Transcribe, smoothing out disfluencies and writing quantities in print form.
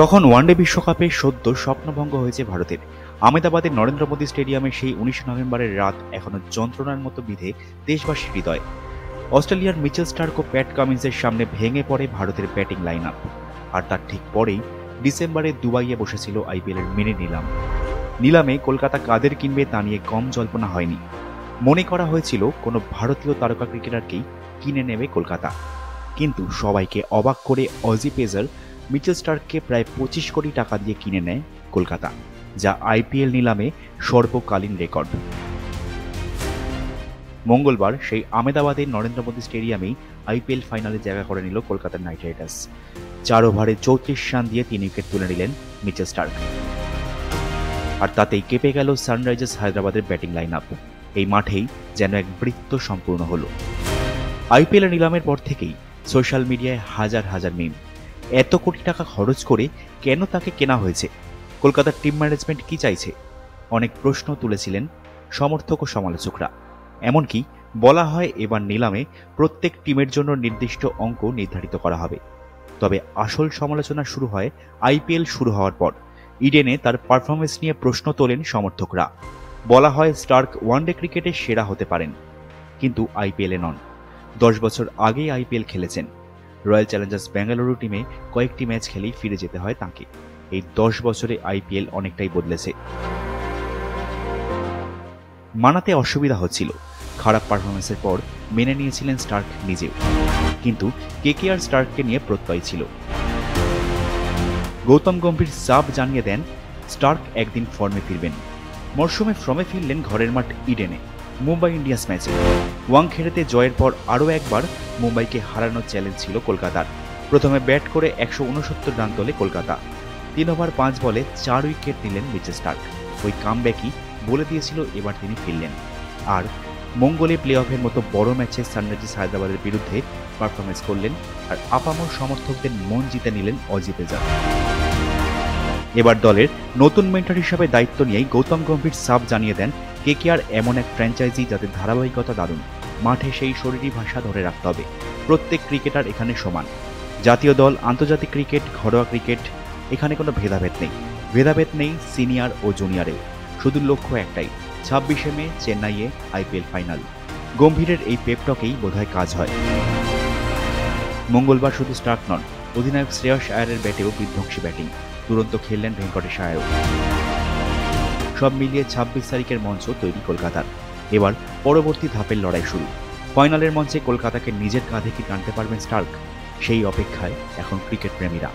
তখন ওয়ানডে বিশ্বকাপে সদ্য স্বপ্নভঙ্গ হয়েছে ভারতের। আহমেদাবাদের নরেন্দ্র মোদী স্টেডিয়ামে সেই 19 নভেম্বরের রাত এখনো যন্ত্রণার মতো বিধে দেশবাসীর হৃদয়। অস্ট্রেলিয়ার মিচেল স্টার্ক ও প্যাট কামিন্সের সামনে ভেঙে পড়ে ভারতের ব্যাটিং লাইন আপ। আর তার ঠিক পরেই ডিসেম্বরে দুবাইয়ে বসেছিল আইপিএলের মিনি নিলাম। নিলামে কলকাতা কাদের কিনবে তা নিয়ে কম জল্পনা হয়নি। মনে করা হয়েছিল কোনো ভারতীয় তারকা ক্রিকেটারকেই কিনে নেবে কলকাতা। কিন্তু সবাইকে অবাক করে অজি পেসার মিচেল স্টার্ককে প্রায় 25 কোটি টাকা দিয়ে কিনে নেয় কলকাতা, যা আইপিএল নিলামে সর্বকালীন রেকর্ড। মঙ্গলবার সেই আহমেদাবাদের নরেন্দ্র মোদী স্টেডিয়ামেই আইপিএল ফাইনালে জায়গা করে নিল কলকাতা নাইট রাইডার্স। 4 ওভারে 34 রান দিয়ে 3 উইকেট তুলে নিলেন মিচেল স্টার্ক। আর তাতেই কেঁপে গেল সানরাইজার্স হায়দ্রাবাদের ব্যাটিং লাইন আপ। এই মাঠেই যেন এক বৃত্ত সম্পূর্ণ হলো। আইপিএল নিলামের পর থেকেই সোশ্যাল মিডিয়ায় হাজার হাজার মিম। এত কোটি টাকা খরচ করে কেন তাকে কেনা হয়েছে? কলকাতার টিম ম্যানেজমেন্ট কি চাইছে? অনেক প্রশ্ন তুলেছিলেন সমর্থক ও সমালোচকরা। এমনকি বলা হয় এবার নিলামে প্রত্যেক টিমের জন্য নির্দিষ্ট অঙ্ক নির্ধারিত করা হবে। তবে আসল সমালোচনা শুরু হয় আইপিএল শুরু হওয়ার পর। ইডেনে তার পারফরমেন্স নিয়ে প্রশ্ন তোলেন সমর্থকরা। বলা হয় স্টার্ক ওয়ানডে ক্রিকেটে সেরা হতে পারেন, কিন্তু আইপিএলে নন। 10 বছর আগেই আইপিএল খেলেছেন। রয়্যাল চ্যালেঞ্জার্স বেঙ্গালুরু টিমে কয়েকটি ম্যাচ খেলেই ফিরে যেতে হয় তাঁকে। এই 10 বছরে আইপিএল অনেকটাই বদলেছে। মানাতে অসুবিধা হচ্ছিল। খারাপ পারফরমেন্সের পর মেনে নিয়েছিলেন স্টার্ক নিজেও, কিন্তু কেকেআর স্টার্ককে নিয়ে প্রত্যয় ছিল। গৌতম গম্ভীর সাব জানিয়ে দেন স্টার্ক একদিন ফর্মে ফিরবেন। মরশুমে ফর্মে ফিরলেন ঘরের মাঠ ইডেনে মুম্বাই ইন্ডিয়ান্স ম্যাচে। ওয়াংখেড়েতে জয়ের পর আরও একবার মুম্বাইকে হারানোর চ্যালেঞ্জ ছিল কলকাতার। প্রথমে ব্যাট করে 169 রান তোলে কলকাতা। 3 ওভার 5 বলে 4 উইকেট নিলেন মিচেল স্টার্ক। ওই কামব্যাকই বলে দিয়েছিল এবার তিনি ফিরলেন। আর মঙ্গলে প্লে অফের মতো বড় ম্যাচে সানরাইজার্স হায়দ্রাবাদের বিরুদ্ধে পারফরমেন্স করলেন আর আপামর সমর্থকদের মন জিতে নিলেন অজি পেসার। এবার দলের নতুন মেন্টর হিসাবে দায়িত্ব নিয়েই গৌতম গম্ভীর সাব জানিয়ে দেন কেকেআর এমন এক ফ্র্যাঞ্চাইজি যাদের ধারাবাহিকতা দারুণ। মাঠে সেই শরীরী ভাষা ধরে রাখতে হবে। প্রত্যেক ক্রিকেটার এখানে সমান। জাতীয় দল, আন্তর্জাতিক ক্রিকেট, ঘরোয়া ক্রিকেট, এখানে কোনো ভেদাভেদ নেই। ভেদাভেদ নেই সিনিয়র ও জুনিয়রেও। শুধু লক্ষ্য একটাই, 26শে মে চেন্নাইয়ে আইপিএল ফাইনাল। গম্ভীরের এই পেপটকেই বোধহয় কাজ হয়। মঙ্গলবার শুধু স্টার্ক নন, অধিনায়ক শ্রেয়স আয়ারের ব্যাটেও বিধ্বংসী ব্যাটিং। দুরন্ত খেললেন ভেঙ্কটেশ আয়ারও। সব মিলিয়ে 26 তারিখের মঞ্চ তৈরি কলকাতার। এবার পরবর্তী ধাপের লড়াই শুরু। ফাইনালের মঞ্চে কলকাতাকে নিজের কাঁধে কি টানতে পারবেন স্টার্ক? সেই অপেক্ষায় এখন ক্রিকেট প্রেমীরা।